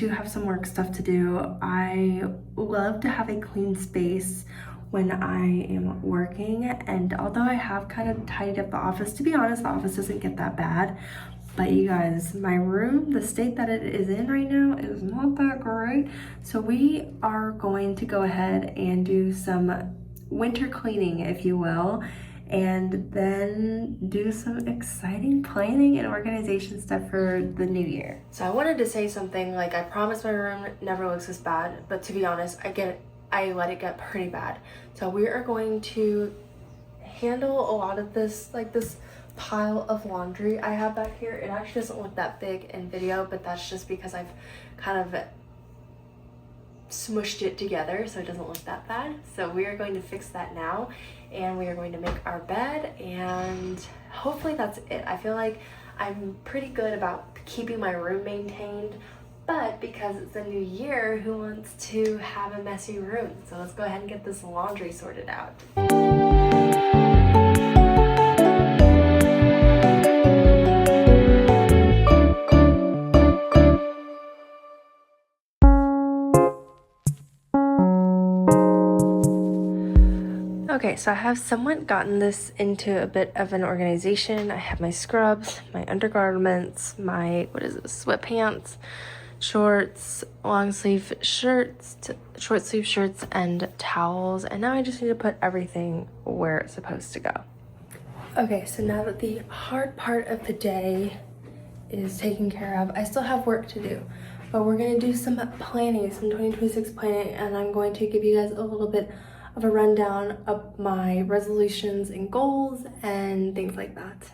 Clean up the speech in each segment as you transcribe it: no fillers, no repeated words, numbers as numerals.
to have some work stuff to do. I love to have a clean space when I am working, and although I have kind of tidied up the office, to be honest, the office doesn't get that bad. But you guys, my room, the state that it is in right now is not that great. So we are going to go ahead and do some winter cleaning, if you will, and then do some exciting planning and organization stuff for the new year. So I wanted to say something like, I promise my room never looks this bad, but to be honest, I let it get pretty bad. So we are going to handle a lot of this, like this pile of laundry I have back here. It actually doesn't look that big in video, but that's just because I've kind of smushed it together so it doesn't look that bad. So we are going to fix that now, and we are going to make our bed, and hopefully that's it. I feel like I'm pretty good about keeping my room maintained, but because it's a new year, who wants to have a messy room? So let's go ahead and get this laundry sorted out. Okay, so I have somewhat gotten this into a bit of an organization. I have my scrubs, my undergarments, my, sweatpants, shorts, long sleeve shirts, short sleeve shirts, and towels. And now I just need to put everything where it's supposed to go. Okay, so now that the hard part of the day is taken care of, I still have work to do. But we're gonna do some planning, some 2026 planning, and I'm going to give you guys a little bit of a rundown of my resolutions and goals and things like that.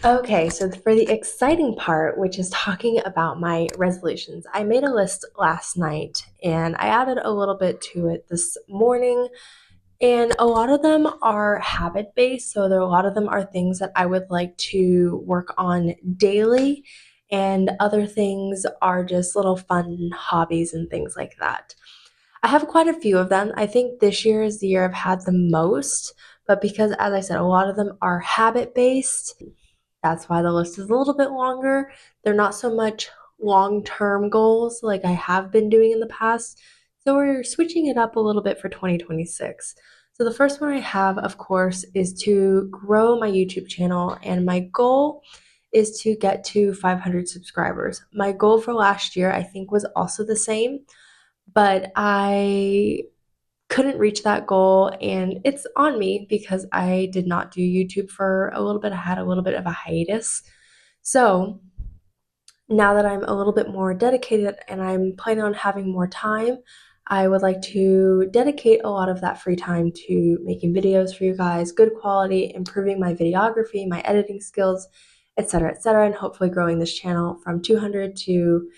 Okay, so for the exciting part, which is talking about my resolutions, I made a list last night and I added a little bit to it this morning. And a lot of them are habit-based, so a lot of them are things that I would like to work on daily, and other things are just little fun hobbies and things like that. I have quite a few of them. I think this year is the year I've had the most, but because, as I said, a lot of them are habit-based, that's why the list is a little bit longer. They're not so much long-term goals like I have been doing in the past, so we're switching it up a little bit for 2026. So the first one I have, of course, is to grow my YouTube channel, and my goal is to get to 500 subscribers. My goal for last year, I think, was also the same, but I couldn't reach that goal, and it's on me because I did not do YouTube for a little bit. I had a little bit of a hiatus. So now that I'm a little bit more dedicated and I'm planning on having more time, I would like to dedicate a lot of that free time to making videos for you guys, good quality, improving my videography, my editing skills, etc., and hopefully growing this channel from 200 to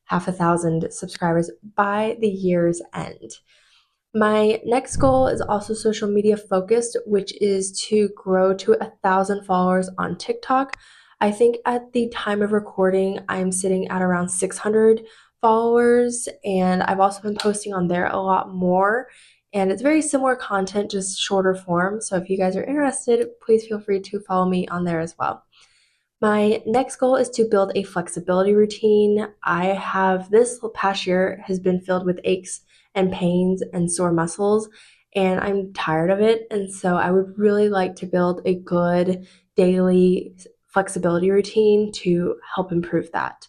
half a thousand subscribers by the year's end. My next goal is also social media focused, which is to grow to 1,000 followers on TikTok. I think at the time of recording, I'm sitting at around 600 followers, and I've also been posting on there a lot more. And it's very similar content, just shorter form. So if you guys are interested, please feel free to follow me on there as well. My next goal is to build a flexibility routine. I have this past year has been filled with aches and pains and sore muscles, and I'm tired of it. And so I would really like to build a good daily flexibility routine to help improve that.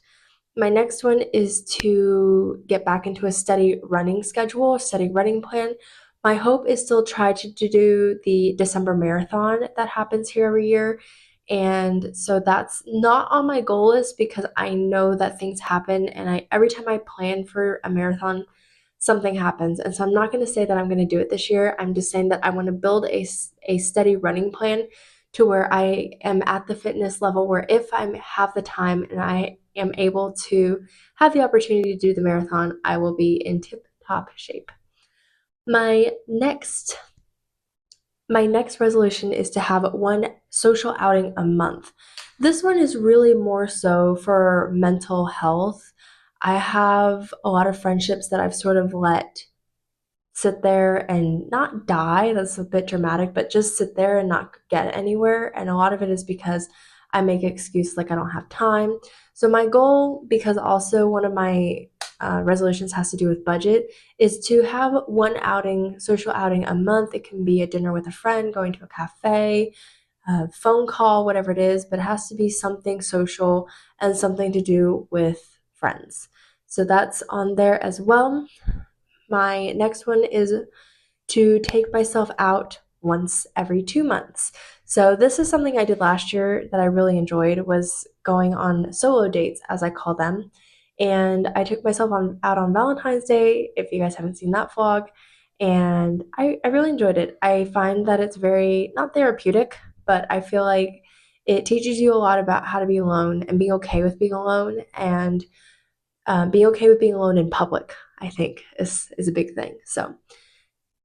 My next one is to get back into a steady running schedule, a steady running plan. My hope is still try to do the December marathon that happens here every year. And so that's not on my goal list because I know that things happen, and every time I plan for a marathon, something happens. And so I'm not going to say that I'm going to do it this year. I'm just saying that I want to build a steady running plan to where I am at the fitness level where if I have the time and I am able to have the opportunity to do the marathon, I will be in tip-top shape. My next resolution is to have one social outing a month. This one is really more so for mental health. I have a lot of friendships that I've sort of let sit there and not die, that's a bit dramatic, but just sit there and not get anywhere. And a lot of it is because I make an excuse like I don't have time. So my goal, because also one of my resolutions has to do with budget, is to have one outing, social outing a month. It can be a dinner with a friend, going to a cafe, a phone call, whatever it is, but it has to be something social and something to do with friends. So that's on there as well. My next one is to take myself out once every 2 months. So this is something I did last year that I really enjoyed, was going on solo dates, as I call them. And I took myself out on Valentine's Day, if you guys haven't seen that vlog, and I really enjoyed it. I find that it's very, not therapeutic, but I feel like it teaches you a lot about how to be alone and being okay with being alone, and being okay with being alone in public, I think, is a big thing. So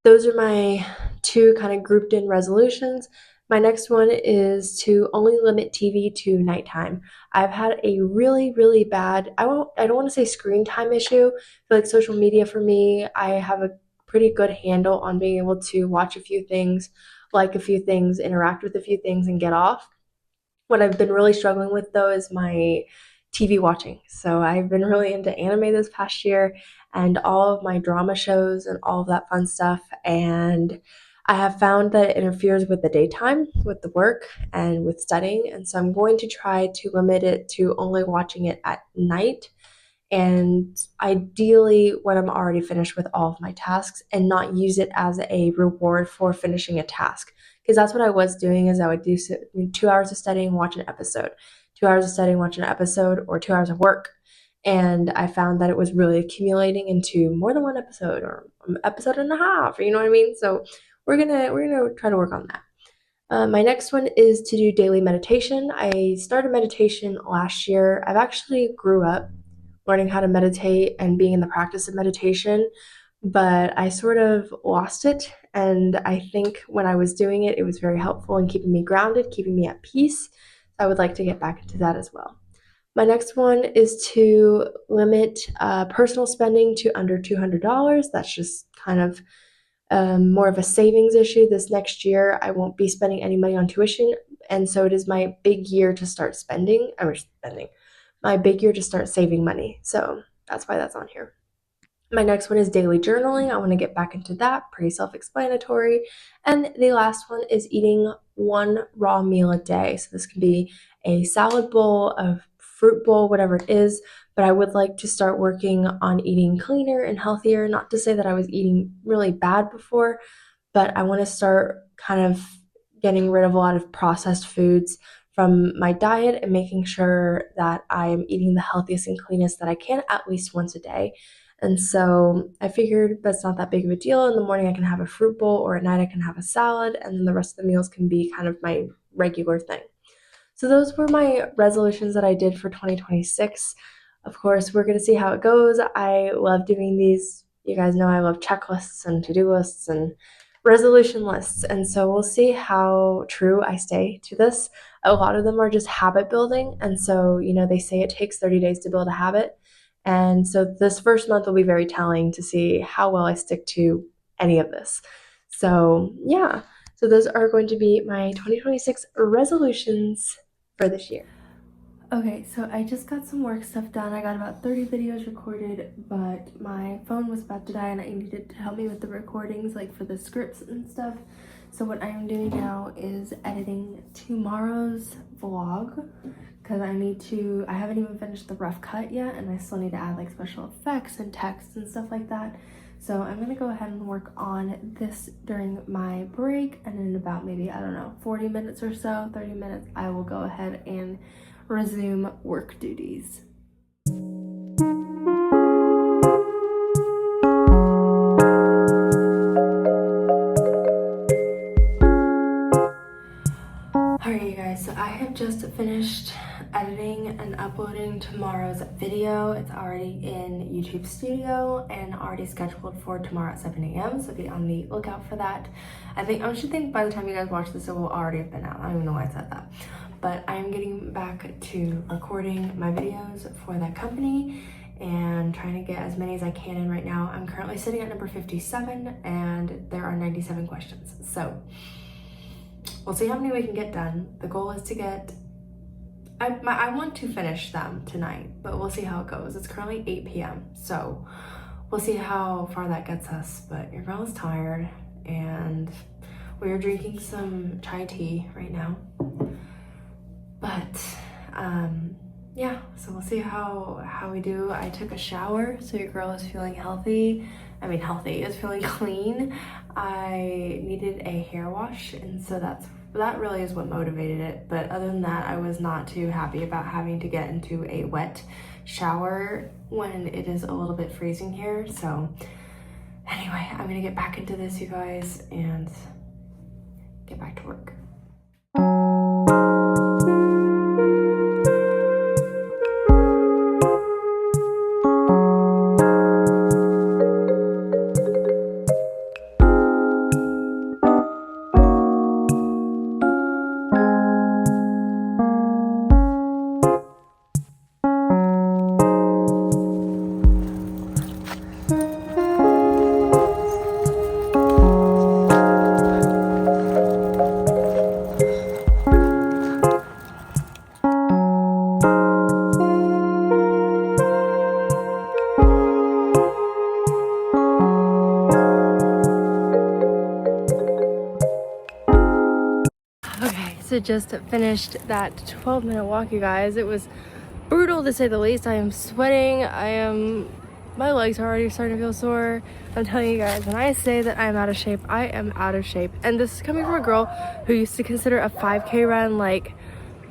those are my two kind of grouped in resolutions. My next one is to only limit TV to nighttime. I've had a really, really bad, I don't want to say screen time issue. I feel like social media for me, I have a pretty good handle on being able to watch a few things, like a few things, interact with a few things, and get off. What I've been really struggling with though is my TV watching. So I've been really into anime this past year and all of my drama shows and all of that fun stuff. And I have found that it interferes with the daytime, with the work, and with studying. And so I'm going to try to limit it to only watching it at night, and ideally when I'm already finished with all of my tasks, and not use it as a reward for finishing a task. Because that's what I was doing, is I would do 2 hours of studying, watch an episode, 2 hours of studying, watch an episode, or 2 hours of work. And I found that it was really accumulating into more than one episode, or an episode and a half, you know what I mean? So we're gonna try to work on that. My next one is to do daily meditation. I started meditation last year. I've actually grew up learning how to meditate and being in the practice of meditation, but I sort of lost it. And I think when I was doing it, it was very helpful in keeping me grounded, keeping me at peace. I would like to get back into that as well. My next one is to limit personal spending to under $200. That's just kind of more of a savings issue. This next year, I won't be spending any money on tuition, and so it is my big year to start spending. My big year to start saving money. So that's why that's on here. My next one is daily journaling. I want to get back into that, pretty self explanatory. And the last one is eating one raw meal a day. So this can be a salad bowl, a fruit bowl, whatever it is. But I would like to start working on eating cleaner and healthier. Not to say that I was eating really bad before, but I want to start kind of getting rid of a lot of processed foods from my diet and making sure that I am eating the healthiest and cleanest that I can at least once a day. And so I figured that's not that big of a deal. In the morning, I can have a fruit bowl, or at night, I can have a salad, and then the rest of the meals can be kind of my regular thing. So those were my resolutions that I did for 2026. Of course, we're going to see how it goes. I love doing these. You guys know I love checklists and to-do lists and resolution lists. And so we'll see how true I stay to this. A lot of them are just habit building. And so, they say it takes 30 days to build a habit. And so this first month will be very telling to see how well I stick to any of this. So, yeah. So those are going to be my 2026 resolutions for this year. Okay, so I just got some work stuff done. I got about 30 videos recorded, but my phone was about to die and I needed to help me with the recordings, like for the scripts and stuff. So what I am doing now is editing tomorrow's vlog, because I haven't even finished the rough cut yet, and I still need to add like special effects and text and stuff like that. So I'm gonna go ahead and work on this during my break, and in about maybe, 40 minutes or so, 30 minutes, I will go ahead and resume work duties. Alright, you guys, so I have just finished editing and uploading tomorrow's video. It's already in YouTube Studio and already scheduled for tomorrow at 7 a.m. So be on the lookout for that. I should think by the time you guys watch this, it will already have been out. I don't even know why I said that. But I'm getting back to recording my videos for that company and trying to get as many as I can in right now. I'm currently sitting at number 57 and there are 97 questions. So we'll see how many we can get done. The goal is to get I want to finish them tonight, but we'll see how it goes. It's currently 8 p.m. so we'll see how far that gets us. But your girl is tired, and we are drinking some chai tea right now. But yeah, so we'll see how we do. I took a shower, so your girl is feeling healthy. I mean, healthy is feeling clean. I needed a hair wash, and so that really is what motivated it. But other than that, I was not too happy about having to get into a wet shower when it is a little bit freezing here. So anyway, I'm gonna get back into this, you guys, and get back to work. So just finished that 12-minute walk, you guys. It was brutal to say the least. I am sweating. My legs are already starting to feel sore. I'm telling you guys, when I say that I'm out of shape, I am out of shape. And this is coming from a girl who used to consider a 5K run like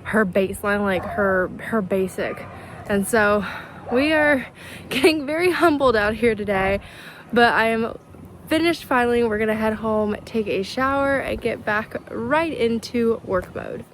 her baseline, like her basic. And so we are getting very humbled out here today, but I am finished finally. We're gonna head home, take a shower, and get back right into work mode.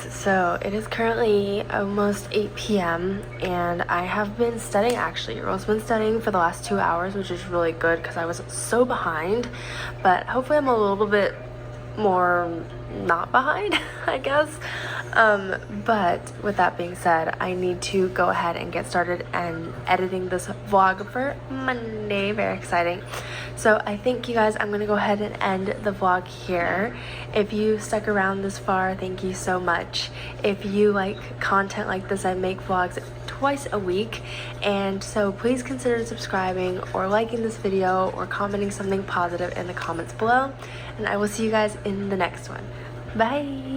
So it is currently almost 8 p.m. and I have been studying. Actually, Rose's been studying for the last 2 hours, which is really good because I was so behind, but hopefully I'm a little bit more not behind, I guess. But with that being said, I need to go ahead and get started and editing this vlog for Monday. Very exciting. So I think, you guys, I'm gonna go ahead and end the vlog here. If you stuck around this far, thank you so much. If you like content like this, I make vlogs twice a week, and so please consider subscribing or liking this video or commenting something positive in the comments below, and I will see you guys in the next one. Bye.